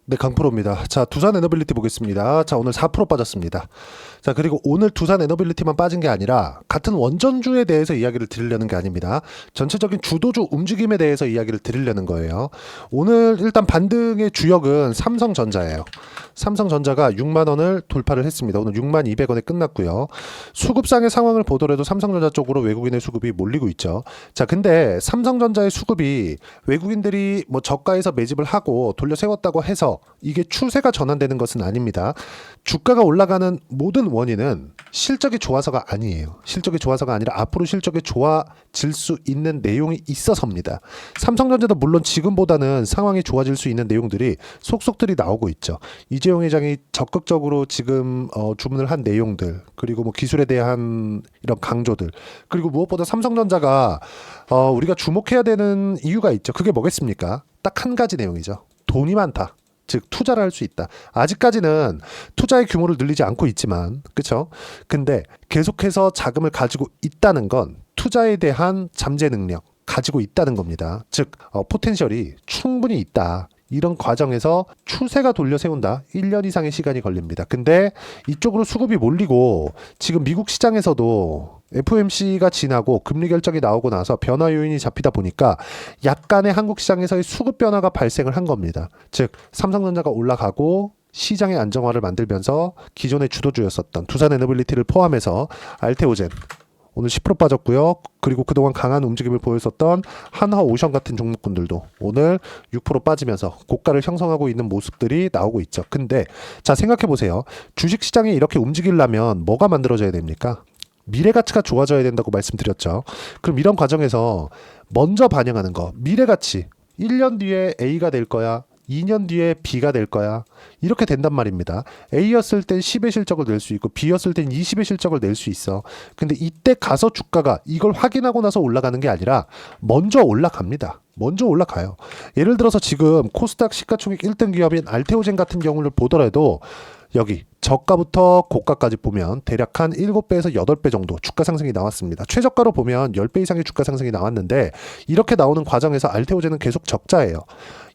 네, 강프로입니다. 자, 두산 에너빌리티 보겠습니다. 자, 오늘 4% 빠졌습니다. 자, 그리고 오늘 두산 에너빌리티만 빠진 게 아니라 같은 원전주에 대해서 이야기를 드리려는 게 아닙니다. 전체적인 주도주 움직임에 대해서 이야기를 드리려는 거예요. 오늘 일단 반등의 주역은 삼성전자예요. 삼성전자가 6만 원을 돌파를 했습니다. 오늘 6만 200원에 끝났고요. 수급상의 상황을 보더라도 삼성전자 쪽으로 외국인의 수급이 몰리고 있죠. 자, 근데 삼성전자의 수급이 외국인들이 뭐 저가에서 매집을 하고 돌려 세웠다고 해서 이게 추세가 전환되는 것은 아닙니다. 주가가 올라가는 모든 원인은 실적이 좋아서가 아니에요. 실적이 좋아서가 아니라 앞으로 실적이 좋아질 수 있는 내용이 있어서입니다. 삼성전자도 물론 지금보다는 상황이 좋아질 수 있는 내용들이 속속들이 나오고 있죠. 이재용 회장이 적극적으로 지금 주문을 한 내용들, 그리고 뭐 기술에 대한 이런 강조들, 그리고 무엇보다 삼성전자가 우리가 주목해야 되는 이유가 있죠. 그게 뭐겠습니까? 딱 한 가지 내용이죠. 돈이 많다. 즉 투자를 할 수 있다. 아직까지는 투자의 규모를 늘리지 않고 있지만, 그렇죠? 근데 계속해서 자금을 가지고 있다는 건 투자에 대한 잠재 능력 가지고 있다는 겁니다. 즉 포텐셜이 충분히 있다. 이런 과정에서 추세가 돌려 세운다. 1년 이상의 시간이 걸립니다. 근데 이쪽으로 수급이 몰리고 지금 미국 시장에서도 FOMC가 지나고 금리 결정이 나오고 나서 변화 요인이 잡히다 보니까 약간의 한국 시장에서의 수급 변화가 발생을 한 겁니다. 즉 삼성전자가 올라가고 시장의 안정화를 만들면서 기존의 주도주였었던 두산 에너빌리티를 포함해서 알테오젠 오늘 10% 빠졌고요. 그리고 그동안 강한 움직임을 보였었던 한화오션 같은 종목군들도 오늘 6% 빠지면서 고가를 형성하고 있는 모습들이 나오고 있죠. 근데 자, 생각해 보세요. 주식시장이 이렇게 움직이려면 뭐가 만들어져야 됩니까? 미래 가치가 좋아져야 된다고 말씀드렸죠. 그럼 이런 과정에서 먼저 반영하는 거, 미래 가치. 1년 뒤에 A가 될 거야. 2년 뒤에 B가 될 거야. 이렇게 된단 말입니다. A였을 땐 10의 실적을 낼 수 있고 B였을 땐 20의 실적을 낼 수 있어. 근데 이때 가서 주가가 이걸 확인하고 나서 올라가는 게 아니라 먼저 올라갑니다. 먼저 올라가요. 예를 들어서 지금 코스닥 시가총액 1등 기업인 알테오젠 같은 경우를 보더라도 여기 저가부터 고가까지 보면 대략 한 7배에서 8배 정도 주가 상승이 나왔습니다. 최저가로 보면 10배 이상의 주가 상승이 나왔는데 이렇게 나오는 과정에서 알테오젠은 계속 적자예요.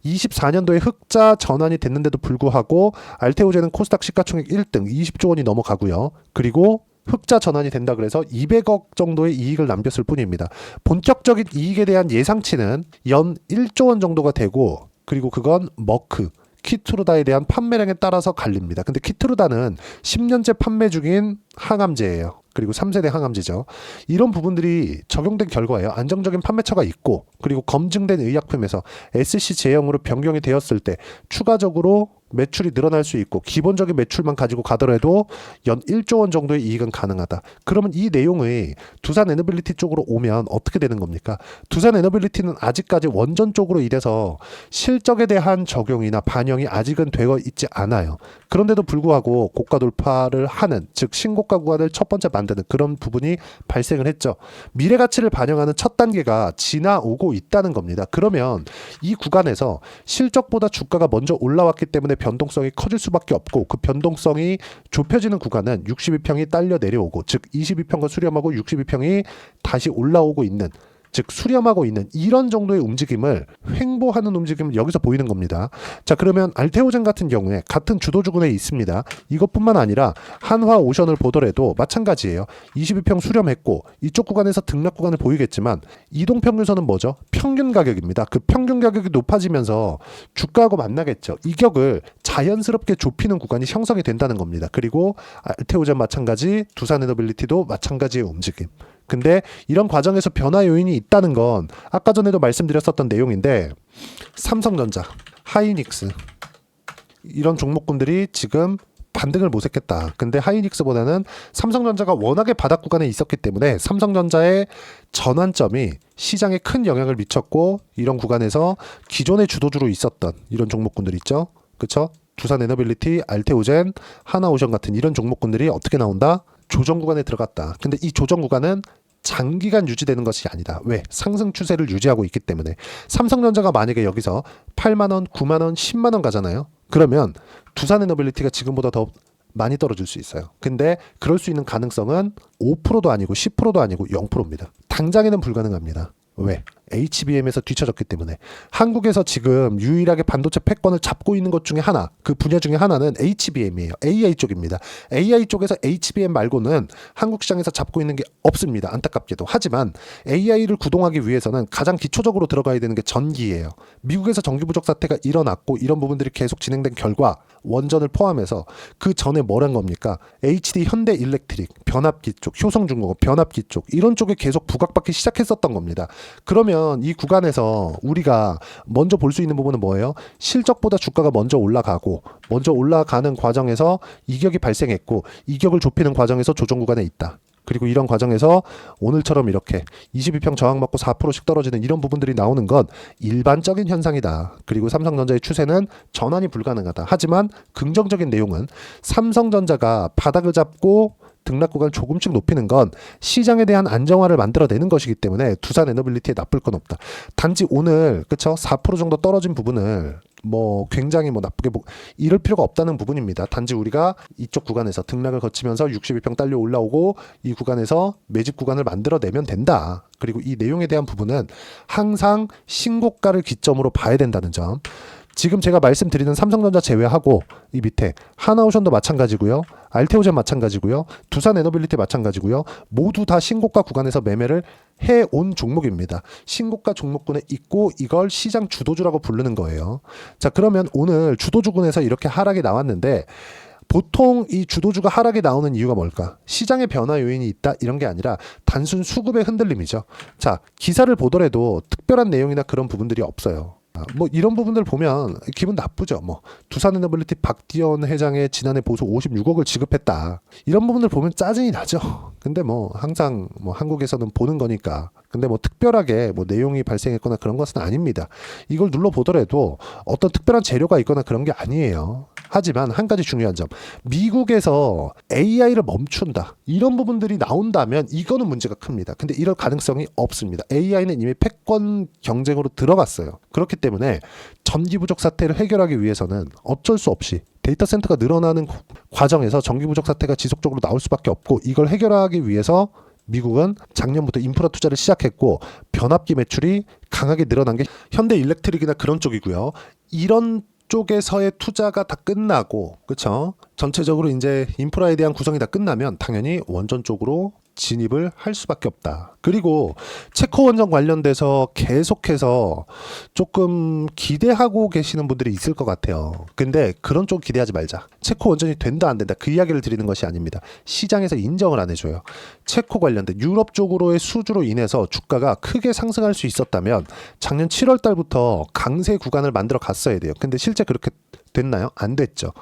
24년도에 흑자 전환이 됐는데도 불구하고 알테오젠은 코스닥 시가총액 1등 20조 원이 넘어가고요. 그리고 흑자 전환이 된다 그래서 200억 정도의 이익을 남겼을 뿐입니다. 본격적인 이익에 대한 예상치는 연 1조 원 정도가 되고, 그리고 그건 머크 키트루다에 대한 판매량에 따라서 갈립니다. 근데 키트루다는 10년째 판매 중인 항암제예요. 그리고 3세대 항암제죠. 이런 부분들이 적용된 결과예요. 안정적인 판매처가 있고, 그리고 검증된 의약품에서 SC 제형으로 변경이 되었을 때 추가적으로 매출이 늘어날 수 있고 기본적인 매출만 가지고 가더라도 연 1조 원 정도의 이익은 가능하다. 그러면 이 내용이 두산 에너빌리티 쪽으로 오면 어떻게 되는 겁니까? 두산 에너빌리티는 아직까지 원전 쪽으로 이래서 실적에 대한 적용이나 반영이 아직은 되어 있지 않아요. 그런데도 불구하고 고가 돌파를 하는, 즉 신고가 구간을 첫 번째 만드는 그런 부분이 발생을 했죠. 미래 가치를 반영하는 첫 단계가 지나오고 있다는 겁니다. 그러면 이 구간에서 실적보다 주가가 먼저 올라왔기 때문에 변동성이 커질 수밖에 없고, 그 변동성이 좁혀지는 구간은 62평이 딸려 내려오고, 즉 22평과 수렴하고 62평이 다시 올라오고 있는, 즉 수렴하고 있는 이런 정도의 움직임을 횡보하는 움직임을 여기서 보이는 겁니다. 자, 그러면 알테오젠 같은 경우에 같은 주도주군에 있습니다. 이것뿐만 아니라 한화오션을 보더라도 마찬가지예요. 22평 수렴했고 이쪽 구간에서 등락 구간을 보이겠지만 이동평균선은 뭐죠? 평균 가격입니다. 그 평균 가격이 높아지면서 주가하고 만나겠죠. 이격을 자연스럽게 좁히는 구간이 형성이 된다는 겁니다. 그리고 알테오젠 마찬가지, 두산에너빌리티도 마찬가지의 움직임. 근데 이런 과정에서 변화 요인이 있다는 건 아까 전에도 말씀드렸었던 내용인데, 삼성전자, 하이닉스 이런 종목군들이 지금 반등을 모색했다. 근데 하이닉스보다는 삼성전자가 워낙에 바닥 구간에 있었기 때문에 삼성전자의 전환점이 시장에 큰 영향을 미쳤고, 이런 구간에서 기존의 주도주로 있었던 이런 종목군들 있죠. 그렇죠? 두산 에너빌리티, 알테오젠, 하나오션 같은 이런 종목군들이 어떻게 나온다? 조정 구간에 들어갔다. 근데 이 조정 구간은 장기간 유지되는 것이 아니다. 왜? 상승 추세를 유지하고 있기 때문에. 삼성전자가 만약에 여기서 8만원, 9만원, 10만원 가잖아요. 그러면 두산에너빌리티가 지금보다 더 많이 떨어질 수 있어요. 근데 그럴 수 있는 가능성은 5%도 아니고 10%도 아니고 0%입니다. 당장에는 불가능합니다. 왜? HBM에서 뒤처졌기 때문에. 한국에서 지금 유일하게 반도체 패권을 잡고 있는 것 중에 하나, 그 분야 중에 하나는 HBM이에요. AI 쪽입니다. AI 쪽에서 HBM 말고는 한국 시장에서 잡고 있는 게 없습니다. 안타깝게도. 하지만 AI를 구동하기 위해서는 가장 기초적으로 들어가야 되는 게 전기예요. 미국에서 전기 부족 사태가 일어났고 이런 부분들이 계속 진행된 결과 원전을 포함해서 그 전에 뭘 한 겁니까? HD 현대 일렉트릭, 변압기 쪽, 효성중공업, 변압기 쪽 이런 쪽에 계속 부각받기 시작했었던 겁니다. 그러면 이 구간에서 우리가 먼저 볼 수 있는 부분은 뭐예요? 실적보다 주가가 먼저 올라가고 먼저 올라가는 과정에서 이격이 발생했고 이격을 좁히는 과정에서 조정 구간에 있다. 그리고 이런 과정에서 오늘처럼 이렇게 22평 저항받고 4%씩 떨어지는 이런 부분들이 나오는 건 일반적인 현상이다. 그리고 삼성전자의 추세는 전환이 불가능하다. 하지만 긍정적인 내용은 삼성전자가 바닥을 잡고 등락 구간을 조금씩 높이는 건 시장에 대한 안정화를 만들어내는 것이기 때문에 두산 에너빌리티에 나쁠 건 없다. 단지 오늘 그쵸 4% 정도 떨어진 부분을 뭐 굉장히 뭐 나쁘게 이럴 필요가 없다는 부분입니다. 단지 우리가 이쪽 구간에서 등락을 거치면서 62평 딸려 올라오고 이 구간에서 매집 구간을 만들어내면 된다. 그리고 이 내용에 대한 부분은 항상 신고가를 기점으로 봐야 된다는 점. 지금 제가 말씀드리는 삼성전자 제외하고 이 밑에 하나오션도 마찬가지고요. 알테오젠 마찬가지고요. 두산 에너빌리티 마찬가지고요. 모두 다 신고가 구간에서 매매를 해온 종목입니다. 신고가 종목군에 있고 이걸 시장 주도주라고 부르는 거예요. 자, 그러면 오늘 주도주군에서 이렇게 하락이 나왔는데 보통 이 주도주가 하락이 나오는 이유가 뭘까? 시장의 변화 요인이 있다 이런 게 아니라 단순 수급의 흔들림이죠. 자, 기사를 보더라도 특별한 내용이나 그런 부분들이 없어요. 뭐 이런 부분들 보면 기분 나쁘죠. 뭐 두산에너빌리티 박디원 회장의 지난해 보수 56억을 지급했다. 이런 부분들 보면 짜증이 나죠. 근데 뭐 항상 뭐 한국에서는 보는 거니까. 근데 뭐 특별하게 뭐 내용이 발생했거나 그런 것은 아닙니다. 이걸 눌러보더라도 어떤 특별한 재료가 있거나 그런 게 아니에요. 하지만 한 가지 중요한 점, 미국에서 AI를 멈춘다 이런 부분들이 나온다면 이거는 문제가 큽니다. 근데 이럴 가능성이 없습니다. AI는 이미 패권 경쟁으로 들어갔어요. 그렇기 때문에 전기 부족 사태를 해결하기 위해서는 어쩔 수 없이 데이터 센터가 늘어나는 과정에서 전기 부족 사태가 지속적으로 나올 수밖에 없고 이걸 해결하기 위해서 미국은 작년부터 인프라 투자를 시작했고 변압기 매출이 강하게 늘어난 게 현대 일렉트릭이나 그런 쪽이고요. 이런 쪽에서의 투자가 다 끝나고 그렇죠? 전체적으로 이제 인프라에 대한 구성이 다 끝나면 당연히 원전 쪽으로 진입을 할 수밖에 없다. 그리고 체코 원전 관련돼서 계속해서 조금 기대하고 계시는 분들이 있을 것 같아요. 근데 그런 쪽 기대하지 말자. 체코 원전이 된다 안 된다 그 이야기를 드리는 것이 아닙니다. 시장에서 인정을 안 해줘요. 체코 관련된 유럽 쪽으로의 수주로 인해서 주가가 크게 상승할 수 있었다면 작년 7월 달부터 강세 구간을 만들어 갔어야 돼요. 근데 실제 그렇게 됐나요? 안 됐죠.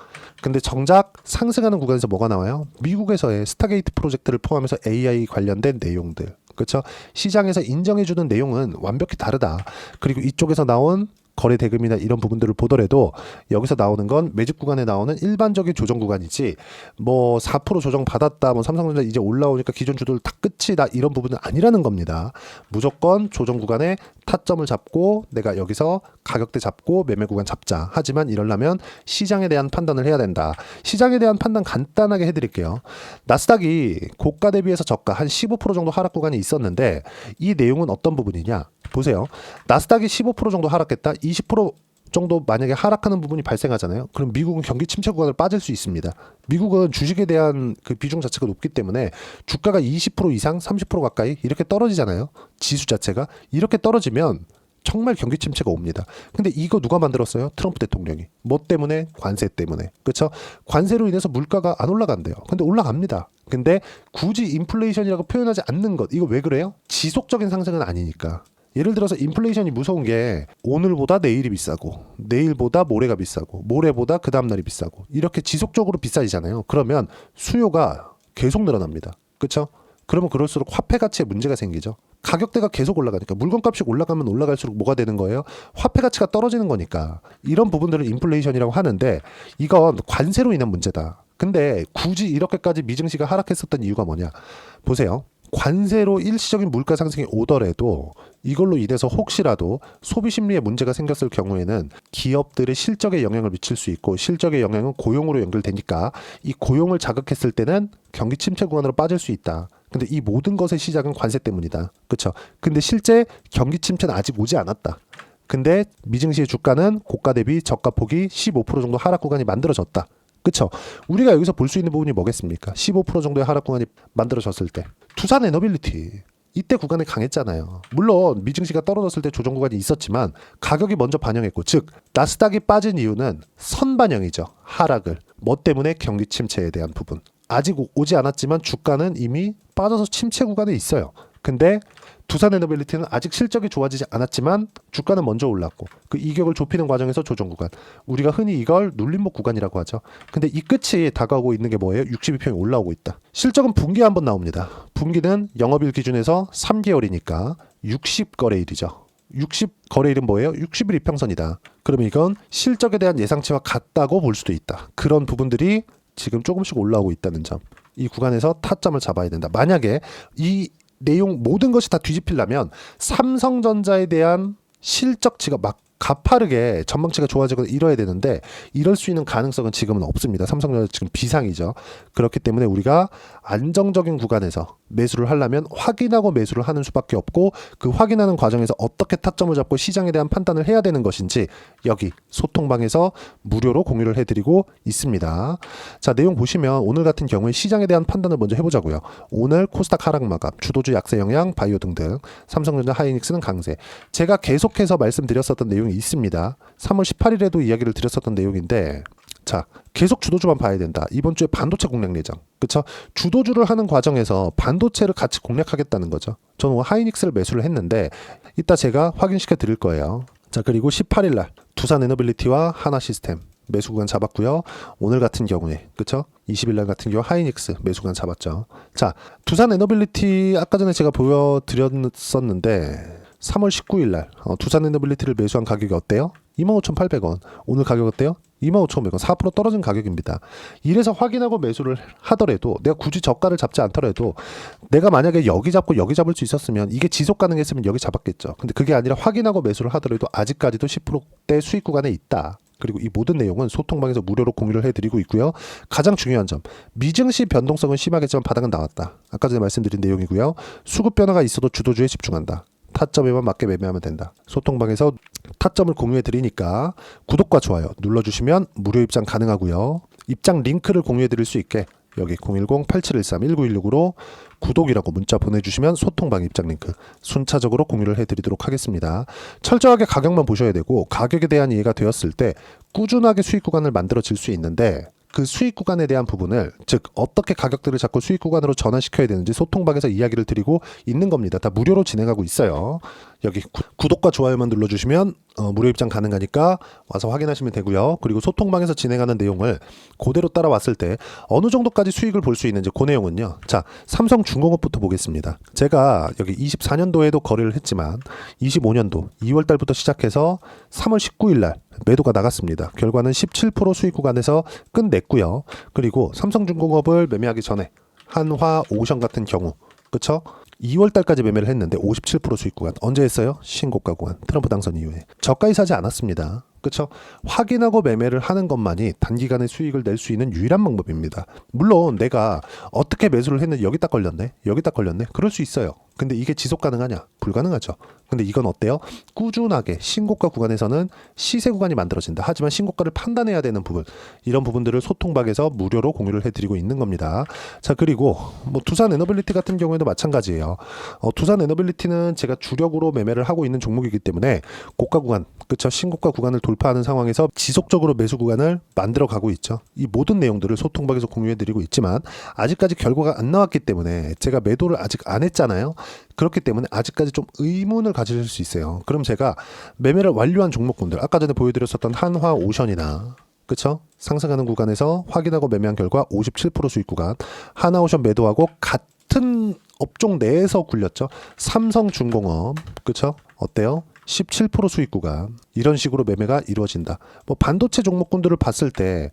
근데 정작 상승하는 구간에서 뭐가 나와요? 미국에서의 스타게이트 프로젝트를 포함해서 AI 관련된 내용들. 그렇죠? 시장에서 인정해주는 내용은 완벽히 다르다. 그리고 이쪽에서 나온 거래 대금이나 이런 부분들을 보더라도 여기서 나오는 건 매집 구간에 나오는 일반적인 조정 구간이지 뭐 4% 조정 받았다 뭐 삼성전자 이제 올라오니까 기존 주들 다 끝이다 이런 부분은 아니라는 겁니다. 무조건 조정 구간에 타점을 잡고 내가 여기서 가격대 잡고 매매 구간 잡자. 하지만 이러려면 시장에 대한 판단을 해야 된다. 시장에 대한 판단 간단하게 해드릴게요. 나스닥이 고가 대비해서 저가 한 15% 정도 하락 구간이 있었는데 이 내용은 어떤 부분이냐 보세요. 나스닥이 15% 정도 하락했다. 20% 정도 만약에 하락하는 부분이 발생하잖아요. 그럼 미국은 경기 침체 구간을 빠질 수 있습니다. 미국은 주식에 대한 그 비중 자체가 높기 때문에 주가가 20% 이상 30% 가까이 이렇게 떨어지잖아요. 지수 자체가 이렇게 떨어지면 정말 경기 침체가 옵니다. 근데 이거 누가 만들었어요? 트럼프 대통령이. 뭐 때문에? 관세 때문에. 그렇죠? 관세로 인해서 물가가 안 올라간대요. 근데 올라갑니다. 근데 굳이 인플레이션이라고 표현하지 않는 것. 이거 왜 그래요? 지속적인 상승은 아니니까. 예를 들어서 인플레이션이 무서운 게 오늘보다 내일이 비싸고 내일보다 모레가 비싸고 모레보다 그 다음날이 비싸고 이렇게 지속적으로 비싸지잖아요. 그러면 수요가 계속 늘어납니다. 그렇죠? 그러면 그럴수록 화폐 가치에 문제가 생기죠. 가격대가 계속 올라가니까 물건값이 올라가면 올라갈수록 뭐가 되는 거예요? 화폐 가치가 떨어지는 거니까. 이런 부분들을 인플레이션이라고 하는데 이건 관세로 인한 문제다. 근데 굳이 이렇게까지 미증시가 하락했었던 이유가 뭐냐? 보세요. 관세로 일시적인 물가 상승이 오더라도 이걸로 인해서 혹시라도 소비 심리에 문제가 생겼을 경우에는 기업들의 실적에 영향을 미칠 수 있고 실적의 영향은 고용으로 연결되니까 이 고용을 자극했을 때는 경기 침체 구간으로 빠질 수 있다. 근데 이 모든 것의 시작은 관세 때문이다. 그쵸? 근데 실제 경기 침체는 아직 오지 않았다. 근데 미증시의 주가는 고가 대비 저가 폭이 15% 정도 하락 구간이 만들어졌다. 그쵸? 우리가 여기서 볼 수 있는 부분이 뭐겠습니까? 15% 정도의 하락 구간이 만들어졌을 때 두산 에너빌리티 이때 구간에 강했잖아요. 물론 미증시가 떨어졌을 때 조정 구간이 있었지만 가격이 먼저 반영했고, 즉 나스닥이 빠진 이유는 선반영이죠. 하락을. 뭐 때문에? 경기 침체에 대한 부분. 아직 오지 않았지만 주가는 이미 빠져서 침체 구간에 있어요. 근데 두산 에너빌리티는 아직 실적이 좋아지지 않았지만 주가는 먼저 올랐고, 그 이격을 좁히는 과정에서 조정 구간, 우리가 흔히 이걸 눌림목 구간이라고 하죠. 근데 이 끝이 다가오고 있는 게 뭐예요? 62평이 올라오고 있다. 실적은 분기에 한번 나옵니다. 분기는 영업일 기준에서 3개월이니까 60거래일이죠. 60거래일은 뭐예요? 60일 이평선이다. 그러면 이건 실적에 대한 예상치와 같다고 볼 수도 있다. 그런 부분들이 지금 조금씩 올라오고 있다는 점. 이 구간에서 타점을 잡아야 된다. 만약에 이 내용 모든 것이 다 뒤집히려면 삼성전자에 대한 실적치가 막 가파르게 전망치가 좋아지거나 이뤄야 되는데, 이럴 수 있는 가능성은 지금은 없습니다. 삼성전자 지금 비상이죠. 그렇기 때문에 우리가 안정적인 구간에서 매수를 하려면 확인하고 매수를 하는 수밖에 없고, 그 확인하는 과정에서 어떻게 타점을 잡고 시장에 대한 판단을 해야 되는 것인지 여기 소통방에서 무료로 공유를 해드리고 있습니다. 자, 내용 보시면 오늘 같은 경우에 시장에 대한 판단을 먼저 해보자고요. 오늘 코스닥 하락 마감, 주도주 약세 영향, 바이오 등등, 삼성전자, 하이닉스는 강세. 제가 계속해서 말씀드렸었던 내용이 있습니다. 3월 18일에도 이야기를 드렸었던 내용인데, 자, 계속 주도주만 봐야 된다. 이번 주에 반도체 공략 예정. 그쵸? 주도주를 하는 과정에서 반도체를 같이 공략하겠다는 거죠. 저는 하이닉스를 매수를 했는데 이따 제가 확인시켜 드릴 거예요. 자, 그리고 18일 날 두산 에너빌리티와 하나시스템 매수 구간 잡았고요. 오늘 같은 경우에, 그쵸? 20일 날 같은 경우 하이닉스 매수 구간 잡았죠. 자, 두산 에너빌리티 아까 전에 제가 보여드렸었는데 3월 19일 날 두산 에너빌리티를 매수한 가격이 어때요? 25,800원. 오늘 가격 어때요? 25,500원. 4% 떨어진 가격입니다. 이래서 확인하고 매수를 하더라도, 내가 굳이 저가를 잡지 않더라도, 내가 만약에 여기 잡고 여기 잡을 수 있었으면, 이게 지속 가능했으면 여기 잡았겠죠. 근데 그게 아니라 확인하고 매수를 하더라도 아직까지도 10%대 수익 구간에 있다. 그리고 이 모든 내용은 소통방에서 무료로 공유를 해드리고 있고요. 가장 중요한 점, 미증시 변동성은 심하겠지만 바닥은 나왔다. 아까 전에 말씀드린 내용이고요. 수급 변화가 있어도 주도주에 집중한다. 타점에만 맞게 매매하면 된다. 소통방에서 타점을 공유해 드리니까 구독과 좋아요 눌러주시면 무료 입장 가능하고요. 입장 링크를 공유해 드릴 수 있게 여기 010-8713-1916으로 구독이라고 문자 보내주시면 소통방 입장 링크 순차적으로 공유를 해드리도록 하겠습니다. 철저하게 가격만 보셔야 되고, 가격에 대한 이해가 되었을 때 꾸준하게 수익 구간을 만들어질 수 있는데, 그 수익 구간에 대한 부분을, 즉 어떻게 가격들을 잡고 수익 구간으로 전환시켜야 되는지 소통방에서 이야기를 드리고 있는 겁니다. 다 무료로 진행하고 있어요. 여기 구독과 좋아요만 눌러주시면 무료 입장 가능하니까 와서 확인하시면 되고요. 그리고 소통방에서 진행하는 내용을 그대로 따라왔을 때 어느 정도까지 수익을 볼 수 있는지, 그 내용은요. 자, 삼성중공업부터 보겠습니다. 제가 여기 24년도에도 거래를 했지만 25년도 2월달부터 시작해서 3월 19일 날 매도가 나갔습니다. 결과는 17% 수익 구간에서 끝냈고요. 그리고 삼성중공업을 매매하기 전에 한화, 오션 같은 경우, 그쵸? 2월 달까지 매매를 했는데 57% 수익 구간. 언제 했어요? 신고가 구간. 트럼프 당선 이후에. 저가에 사지 않았습니다. 그렇죠? 확인하고 매매를 하는 것만이 단기간에 수익을 낼 수 있는 유일한 방법입니다. 물론 내가 어떻게 매수를 했는데 여기 딱 걸렸네, 여기 딱 걸렸네, 그럴 수 있어요. 근데 이게 지속 가능하냐? 불가능하죠. 근데 이건 어때요? 꾸준하게 신고가 구간에서는 시세 구간이 만들어진다. 하지만 신고가를 판단해야 되는 부분, 이런 부분들을 소통방에서 무료로 공유를 해드리고 있는 겁니다. 자, 그리고 뭐 두산 에너빌리티 같은 경우에도 마찬가지예요. 두산 에너빌리티는 제가 주력으로 매매를 하고 있는 종목이기 때문에 고가 구간, 그쵸? 신고가 구간을 돌파하는 상황에서 지속적으로 매수 구간을 만들어 가고 있죠. 이 모든 내용들을 소통방에서 공유해드리고 있지만 아직까지 결과가 안 나왔기 때문에, 제가 매도를 아직 안 했잖아요. 그렇기 때문에 아직까지 좀 의문을 가지실 수 있어요. 그럼 제가 매매를 완료한 종목군들, 아까 전에 보여드렸었던 한화, 오션이나, 그쵸? 상승하는 구간에서 확인하고 매매한 결과 57% 수익 구간, 하나오션 매도하고 같은 업종 내에서 굴렸죠. 삼성중공업, 그쵸? 어때요? 17% 수익 구간. 이런 식으로 매매가 이루어진다. 뭐 반도체 종목군들을 봤을 때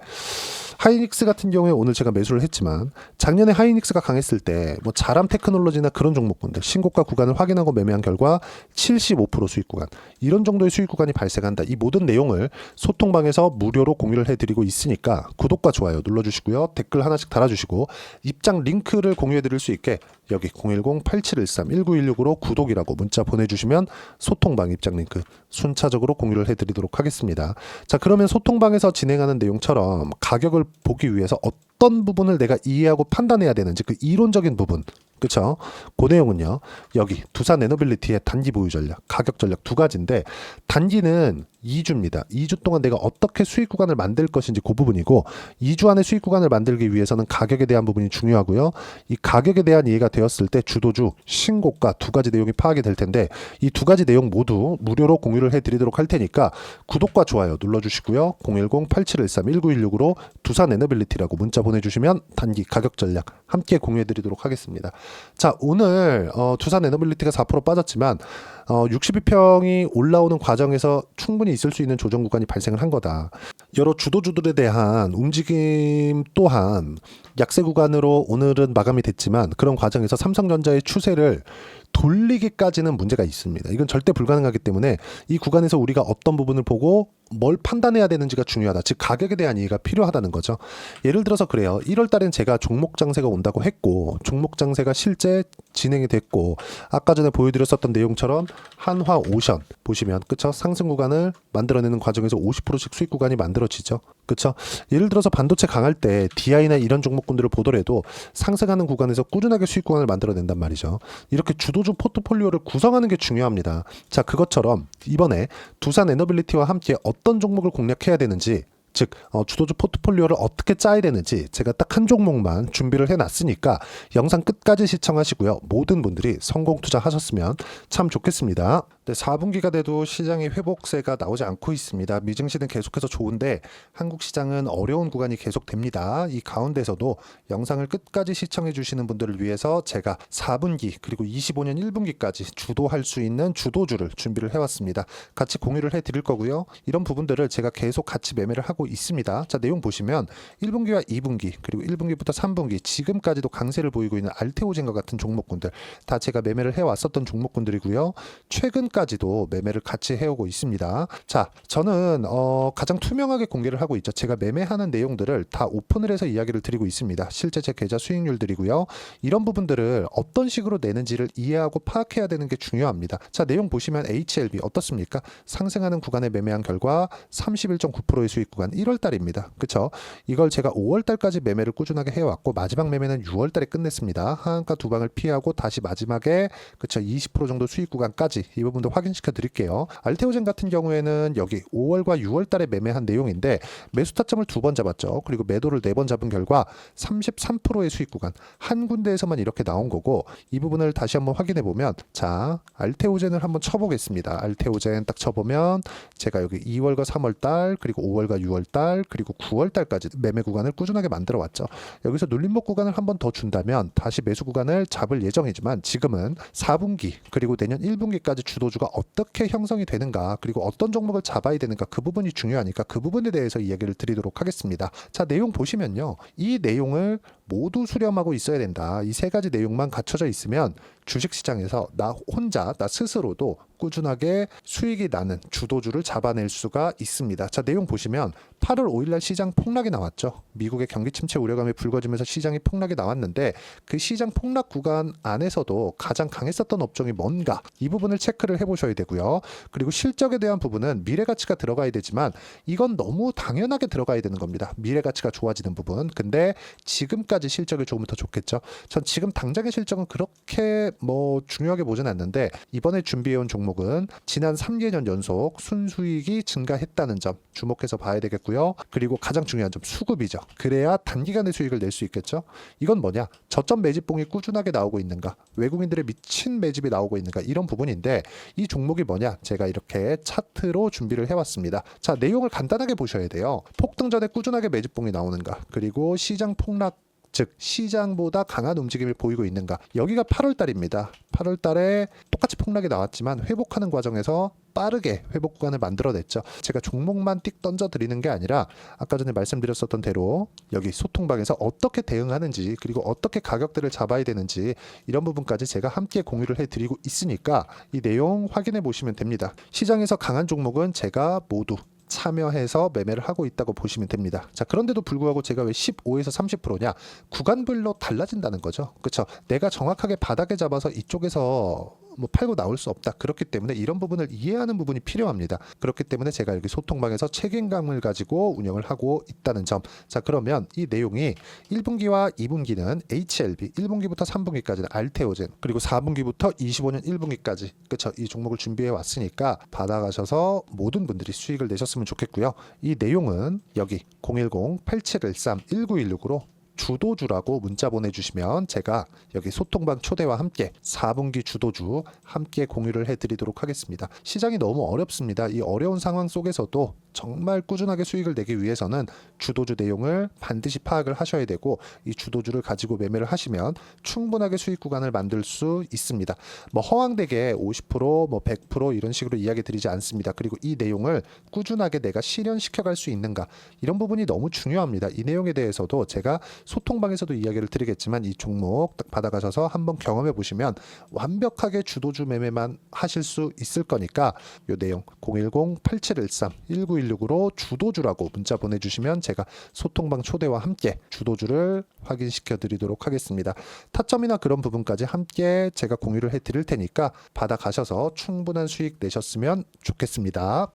하이닉스 같은 경우에 오늘 제가 매수를 했지만 작년에 하이닉스가 강했을 때 뭐 자람 테크놀로지나 그런 종목군들 신고가 구간을 확인하고 매매한 결과 75% 수익 구간 이런 정도의 수익 구간이 발생한다. 이 모든 내용을 소통방에서 무료로 공유를 해드리고 있으니까 구독과 좋아요 눌러주시고요. 댓글 하나씩 달아주시고 입장 링크를 공유해드릴 수 있게 여기 010-8713-1916으로 구독이라고 문자 보내주시면 소통방 입장 링크 순차적으로 공유를 해드리도록 하겠습니다. 자, 그러면 소통방에서 진행하는 내용처럼 가격을 보기 위해서 어떤 부분을 내가 이해하고 판단해야 되는지 그 이론적인 부분, 그쵸? 그 내용은요, 여기 두산 에너빌리티의 단기 보유 전략, 가격 전략 두 가지인데, 단기는 2주입니다. 2주 동안 내가 어떻게 수익 구간을 만들 것인지 그 부분이고, 2주 안에 수익 구간을 만들기 위해서는 가격에 대한 부분이 중요하고요. 이 가격에 대한 이해가 되었을 때 주도주, 신고가 두 가지 내용이 파악이 될 텐데, 이 두 가지 내용 모두 무료로 공유를 해드리도록 할 테니까 구독과 좋아요 눌러주시고요. 010-8713-1916으로 두산 에너빌리티라고 문자 보내주시면 단기 가격 전략 함께 공유해드리도록 하겠습니다. 자, 오늘 두산 에너빌리티가 4% 빠졌지만 62평이 올라오는 과정에서 충분히 있을 수 있는 조정 구간이 발생을 한 거다. 여러 주도주들에 대한 움직임 또한 약세 구간으로 오늘은 마감이 됐지만 그런 과정에서 삼성전자의 추세를 돌리기까지는 문제가 있습니다. 이건 절대 불가능하기 때문에 이 구간에서 우리가 어떤 부분을 보고 뭘 판단해야 되는지가 중요하다. 즉 가격에 대한 이해가 필요하다는 거죠. 예를 들어서 그래요. 1월 달엔 제가 종목 장세가 온다고 했고 종목 장세가 실제 진행이 됐고 아까 전에 보여드렸었던 내용처럼 한화 오션 보시면 그쵸? 상승 구간을 만들어내는 과정에서 50%씩 수익 구간이 만들어지죠. 그쵸? 예를 들어서 반도체 강할 때 DI나 이런 종목군들을 보더라도 상승하는 구간에서 꾸준하게 수익 구간을 만들어낸단 말이죠. 이렇게 주도주 포트폴리오를 구성하는 게 중요합니다. 자, 그것처럼 이번에 두산 에너빌리티와 함께 어떤 종목을 공략해야 되는지 즉 주도주 포트폴리오를 어떻게 짜야 되는지 제가 딱 한 종목만 준비를 해놨으니까 영상 끝까지 시청하시고요. 모든 분들이 성공 투자하셨으면 참 좋겠습니다. 네, 4분기가 돼도 시장의 회복세가 나오지 않고 있습니다. 미증시는 계속해서 좋은데 한국 시장은 어려운 구간이 계속됩니다. 이 가운데서도 영상을 끝까지 시청해 주시는 분들을 위해서 제가 4분기 그리고 25년 1분기까지 주도할 수 있는 주도주를 준비를 해왔습니다. 같이 공유를 해드릴 거고요. 이런 부분들을 제가 계속 같이 매매를 하고 있습니다. 자, 내용 보시면 1분기와 2분기 그리고 1분기부터 3분기 지금까지도 강세를 보이고 있는 알테오젠과 같은 종목군들 다 제가 매매를 해왔었던 종목군들이고요. 최근까지도 매매를 같이 해오고 있습니다. 자, 저는 가장 투명하게 공개를 하고 있죠. 제가 매매하는 내용들을 다 오픈을 해서 이야기를 드리고 있습니다. 실제 제 계좌 수익률들이고요. 이런 부분들을 어떤 식으로 내는지를 이해하고 파악해야 되는 게 중요합니다. 자, 내용 보시면 HLB 어떻습니까? 상승하는 구간에 매매한 결과 31.9%의 수익 구간 1월 달입니다. 그쵸? 이걸 제가 5월 달까지 매매를 꾸준하게 해왔고 마지막 매매는 6월 달에 끝냈습니다. 하한가 두 방을 피하고 다시 마지막에 그쵸? 20% 정도 수익 구간까지 이 부분도 확인시켜 드릴게요. 알테오젠 같은 경우에는 여기 5월과 6월 달에 매매한 내용인데 매수 타점을 2번 잡았죠. 그리고 매도를 4번 잡은 결과 33%의 수익 구간 한 군데에서만 이렇게 나온 거고 이 부분을 다시 한번 확인해 보면 자, 알테오젠을 한번 쳐보겠습니다. 알테오젠 딱 쳐보면 제가 여기 2월과 3월 달 그리고 5월과 6월 달 그리고 9월 달까지 매매 구간을 꾸준하게 만들어 왔죠. 여기서 눌림목 구간을 한번 더 준다면 다시 매수 구간을 잡을 예정이지만 지금은 4분기 그리고 내년 1분기까지 주도주가 어떻게 형성이 되는가 그리고 어떤 종목을 잡아야 되는가 그 부분이 중요하니까 그 부분에 대해서 이야기를 드리도록 하겠습니다. 자, 내용 보시면요. 이 내용을 모두 수렴하고 있어야 된다. 이 세 가지 내용만 갖춰져 있으면 주식시장에서 나 혼자 나 스스로도 꾸준하게 수익이 나는 주도주를 잡아낼 수가 있습니다. 자, 내용 보시면 8월 5일날 시장 폭락이 나왔죠. 미국의 경기 침체 우려감이 불거지면서 시장이 폭락이 나왔는데 그 시장 폭락 구간 안에서도 가장 강했었던 업종이 뭔가 이 부분을 체크를 해보셔야 되고요. 그리고 실적에 대한 부분은 미래가치가 들어가야 되지만 이건 너무 당연하게 들어가야 되는 겁니다. 미래가치가 좋아지는 부분. 근데 지금까지 실적이 조금 더 좋겠죠. 전 지금 당장의 실적은 그렇게 중요하게 보진 않는데 이번에 준비해온 종목은 지난 3개년 연속 순수익이 증가했다는 점 주목해서 봐야 되겠고요. 그리고 가장 중요한 점 수급이죠. 그래야 단기간에 수익을 낼 수 있겠죠. 이건 뭐냐? 저점 매집봉이 꾸준하게 나오고 있는가? 외국인들의 미친 매집이 나오고 있는가? 이런 부분인데 이 종목이 뭐냐? 제가 이렇게 차트로 준비를 해왔습니다. 자, 내용을 간단하게 보셔야 돼요. 폭등 전에 꾸준하게 매집봉이 나오는가? 그리고 시장 폭락 즉 시장보다 강한 움직임을 보이고 있는가. 여기가 8월 달입니다. 8월 달에 똑같이 폭락이 나왔지만 회복하는 과정에서 빠르게 회복 구간을 만들어냈죠. 제가 종목만 띡 던져 드리는 게 아니라 아까 전에 말씀드렸었던 대로 여기 소통방에서 어떻게 대응하는지, 그리고 어떻게 가격대를 잡아야 되는지, 이런 부분까지 제가 함께 공유를 해드리고 있으니까 이 내용 확인해 보시면 됩니다. 시장에서 강한 종목은 제가 모두 참여해서 매매를 하고 있다고 보시면 됩니다. 자, 그런데도 불구하고 제가 왜 15에서 30%냐? 구간별로 달라진다는 거죠. 그렇죠? 내가 정확하게 바닥에 잡아서 이쪽에서 뭐 팔고 나올 수 없다. 그렇기 때문에 이런 부분을 이해하는 부분이 필요합니다. 그렇기 때문에 제가 여기 소통방에서 책임감을 가지고 운영을 하고 있다는 점. 자, 그러면 이 내용이 1분기와 2분기는 HLB, 1분기부터 3분기까지는 알테오젠, 그리고 4분기부터 25년 1분기까지, 그렇죠? 이 종목을 준비해 왔으니까 받아가셔서 모든 분들이 수익을 내셨으면 좋겠고요. 이 내용은 여기 010-8713-1916으로 주도주라고 문자 보내주시면 제가 여기 소통방 초대와 함께 4분기 주도주 함께 공유를 해드리도록 하겠습니다. 시장이 너무 어렵습니다. 이 어려운 상황 속에서도 정말 꾸준하게 수익을 내기 위해서는 주도주 내용을 반드시 파악을 하셔야 되고, 이 주도주를 가지고 매매를 하시면 충분하게 수익 구간을 만들 수 있습니다. 뭐 허황되게 50%, 뭐 100% 이런 식으로 이야기 드리지 않습니다. 그리고 이 내용을 꾸준하게 내가 실현시켜 갈 수 있는가, 이런 부분이 너무 중요합니다. 이 내용에 대해서도 제가 소통방에서도 이야기를 드리겠지만 이 종목 딱 받아가셔서 한번 경험해 보시면 완벽하게 주도주 매매만 하실 수 있을 거니까 이 내용 010-8713-1916으로 주도주라고 문자 보내주시면 제가 소통방 초대와 함께 주도주를 확인시켜 드리도록 하겠습니다. 타점이나 그런 부분까지 함께 제가 공유를 해 드릴 테니까 받아가셔서 충분한 수익 내셨으면 좋겠습니다.